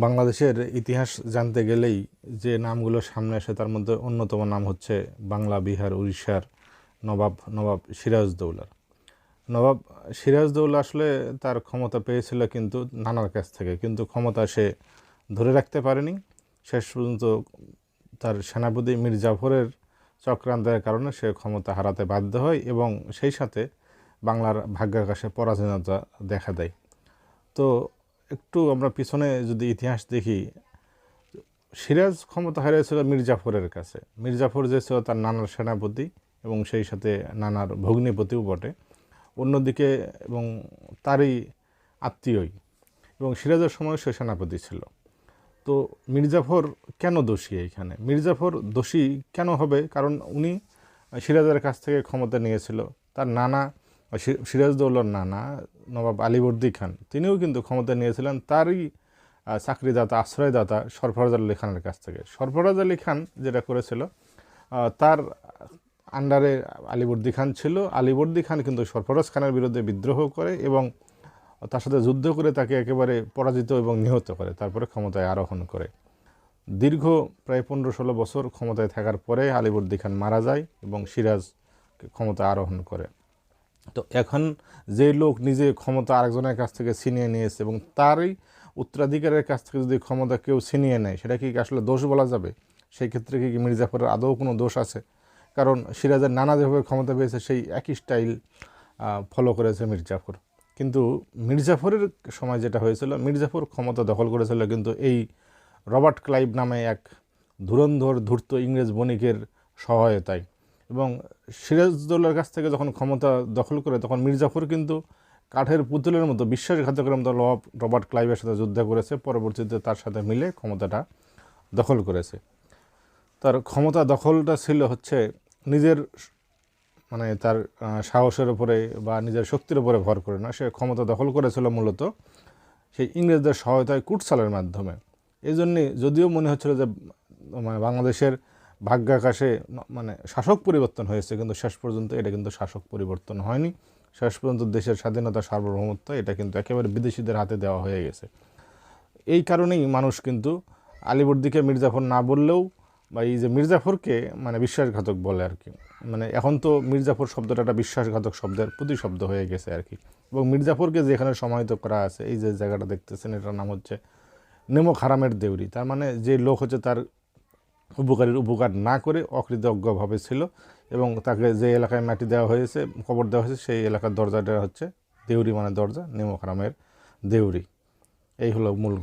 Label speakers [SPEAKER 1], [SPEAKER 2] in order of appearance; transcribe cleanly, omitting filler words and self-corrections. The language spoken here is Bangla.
[SPEAKER 1] বাংলাদেশের ইতিহাস জানতে গেলেই যে নামগুলো সামনে আসে তার মধ্যে অন্যতম নাম হচ্ছে বাংলা, বিহার, উড়িষ্যার নবাব সিরাজউদ্দৌলা। নবাব সিরাজউদ্দৌলা আসলে তার ক্ষমতা পেয়েছিল কিন্তু নানার কাছ থেকে, কিন্তু ক্ষমতা সে ধরে রাখতে পারেনি। শেষ পর্যন্ত তার সেনাপতি মীর জাফরের চক্রান্তের কারণে সে ক্ষমতা হারাতে বাধ্য হয় এবং সেই সাথে বাংলার ভাগ্যাকাশে পরাধীনতা দেখা দেয়। তো একটু আমরা পিছনে যদি ইতিহাস দেখি, সিরাজ ক্ষমতা হারিয়েছিল মীর জাফরের কাছে। মীর জাফর যে ছিল তার নানার সেনাপতি এবং সেই সাথে নানার ভগ্নিপতিও বটে, অন্যদিকে এবং তারই আত্মীয়ই, এবং সিরাজের সময় সে সেনাপতি ছিল। তো মীর জাফর কেন দোষী এখানে? মীর জাফর দোষী কেন হবে? কারণ উনি সিরাজের কাছ থেকে ক্ষমতা নিয়েছিল। তার নানা সিরাজউদ্দৌলার নানা নবাব আলীবর্দী খান, তিনিও কিন্তু ক্ষমতা নিয়েছিলেন তারই চাকরিদাতা, আশ্রয়দাতা সরফরাজ আলী খানের কাছ থেকে। সরফরাজ আলী খান যেটা করেছিল, তার আন্ডারে আলীবর্দী খান ছিল। আলীবর্দী খান কিন্তু সরফরাজ খানের বিরুদ্ধে বিদ্রোহ করে এবং তার সাথে যুদ্ধ করে তাকে একেবারে পরাজিত এবং নিহত করে, তারপরে ক্ষমতায় আরোহণ করে। দীর্ঘ প্রায় 15-16 বছর ক্ষমতায় থাকার পরে আলীবর্দী খান মারা যায় এবং সিরাজ ক্ষমতায় আরোহণ করে। তো এখন যে লোক নিজে ক্ষমতা আরেকজনের কাছ থেকে ছিনিয়ে নিয়েছে এবং তারই উত্তরাধিকারের কাছ থেকে যদি ক্ষমতা কেউ ছিনিয়ে নেয়, সেটা কি আসলে দোষ বলা যাবে? সেই ক্ষেত্রে কি মীর জাফরের আদৌ কোনো দোষ আছে? কারণ সিরাজের নানা যেভাবে ক্ষমতা পেয়েছে সেই একই স্টাইল ফলো করেছে মীর জাফর। কিন্তু মীর জাফরের সময় যেটা হয়েছিল, মীর জাফর ক্ষমতা দখল করেছিল কিন্তু এই রবার্ট ক্লাইভ নামে এক ধুরন্ধর ধূর্ত ইংরেজ বণিকের সহায়তায়। এবং সিরাজউদ্দৌলার কাছ থেকে যখন ক্ষমতা দখল করে, তখন মীর জাফর কিন্তু কাঠের পুতুলের মতো, বিশ্বাসঘাতকের মতো রবার্ট ক্লাইভের সাথে যুদ্ধ করেছে, পরবর্তীতে তার সাথে মিলে ক্ষমতাটা দখল করেছে। তার ক্ষমতা দখলটা ছিল হচ্ছে নিজের তার সাহসের উপরে বা নিজের শক্তির উপরে ভর করে না, সে ক্ষমতা দখল করেছিল মূলত সেই ইংরেজদের সহায়তায় কুটসালের মাধ্যমে। এই জন্যে যদিও মনে হচ্ছিল যে বাংলাদেশের ভাগ্যাকাশে শাসক পরিবর্তন হয়েছে, কিন্তু শেষ পর্যন্ত এটা কিন্তু শাসক পরিবর্তন হয়নি। শেষ পর্যন্ত দেশের স্বাধীনতা, সার্বভৌমত্ব এটা কিন্তু একেবারে বিদেশিদের হাতে দেওয়া হয়ে গেছে। এই কারণেই মানুষ কিন্তু আলীবর্দীকে মীর জাফর না বললেও, বা এই যে মীর জাফরকে বিশ্বাসঘাতক বলে আর কি। এখন তো মীর জাফর শব্দটা একটা বিশ্বাসঘাতক শব্দের প্রতিশব্দ হয়ে গেছে আর কি। এবং মীর জাফরকে যেখানে সমাহিত করা আছে, এই যে জায়গাটা দেখতেছেন, এটার নাম হচ্ছে নেমক হারামের দেউরি। তার যে লোক হচ্ছে তার উপকারীর উপকার না করে অকৃতজ্ঞভাবে ছিল এবং তাকে যে এলাকায় মাটি দেওয়া হয়েছে, কবর দেওয়া হয়েছে, সেই এলাকার দরজাটা হচ্ছে দেউরি, দরজা, নেমক হারামের দেউরি। এই হলো মূল।